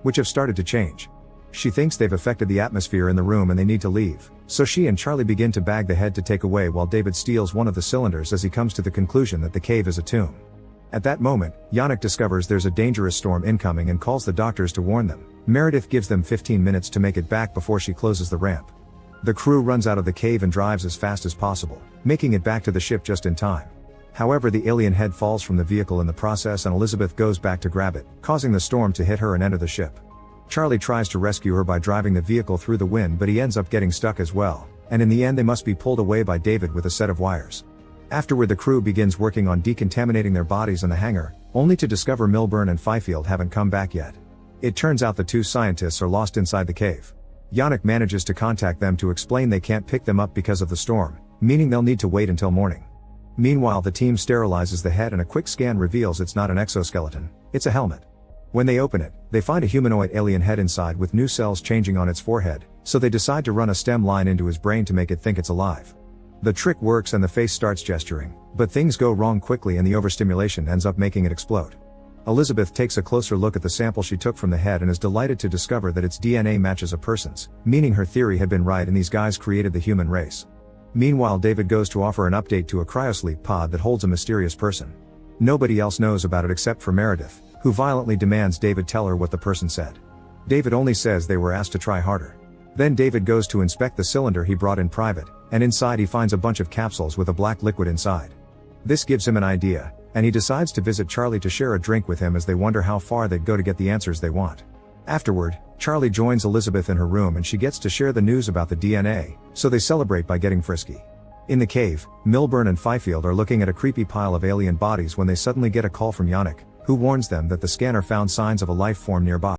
which have started to change. She thinks they've affected the atmosphere in the room and they need to leave, so she and Charlie begin to bag the head to take away while David steals one of the cylinders as he comes to the conclusion that the cave is a tomb. At that moment, Yannick discovers there's a dangerous storm incoming and calls the doctors to warn them. Meredith gives them 15 minutes to make it back before she closes the ramp. The crew runs out of the cave and drives as fast as possible, making it back to the ship just in time. However, the alien head falls from the vehicle in the process and Elizabeth goes back to grab it, causing the storm to hit her and enter the ship. Charlie tries to rescue her by driving the vehicle through the wind, but he ends up getting stuck as well, and in the end they must be pulled away by David with a set of wires. Afterward, the crew begins working on decontaminating their bodies in the hangar, only to discover Milburn and Fifield haven't come back yet. It turns out the two scientists are lost inside the cave. Yannick manages to contact them to explain they can't pick them up because of the storm, meaning they'll need to wait until morning. Meanwhile, the team sterilizes the head and a quick scan reveals it's not an exoskeleton, it's a helmet. When they open it, they find a humanoid alien head inside with new cells changing on its forehead, so they decide to run a stem line into his brain to make it think it's alive. The trick works and the face starts gesturing, but things go wrong quickly and the overstimulation ends up making it explode. Elizabeth takes a closer look at the sample she took from the head and is delighted to discover that its DNA matches a person's, meaning her theory had been right and these guys created the human race. Meanwhile, David goes to offer an update to a cryosleep pod that holds a mysterious person. Nobody else knows about it except for Meredith, who violently demands David tell her what the person said. David only says they were asked to try harder. Then David goes to inspect the cylinder he brought in private, and inside he finds a bunch of capsules with a black liquid inside. This gives him an idea, and he decides to visit Charlie to share a drink with him as they wonder how far they'd go to get the answers they want. Afterward, Charlie joins Elizabeth in her room and she gets to share the news about the DNA, so they celebrate by getting frisky. In the cave, Milburn and Fifield are looking at a creepy pile of alien bodies when they suddenly get a call from Yannick, who warns them that the scanner found signs of a life form nearby.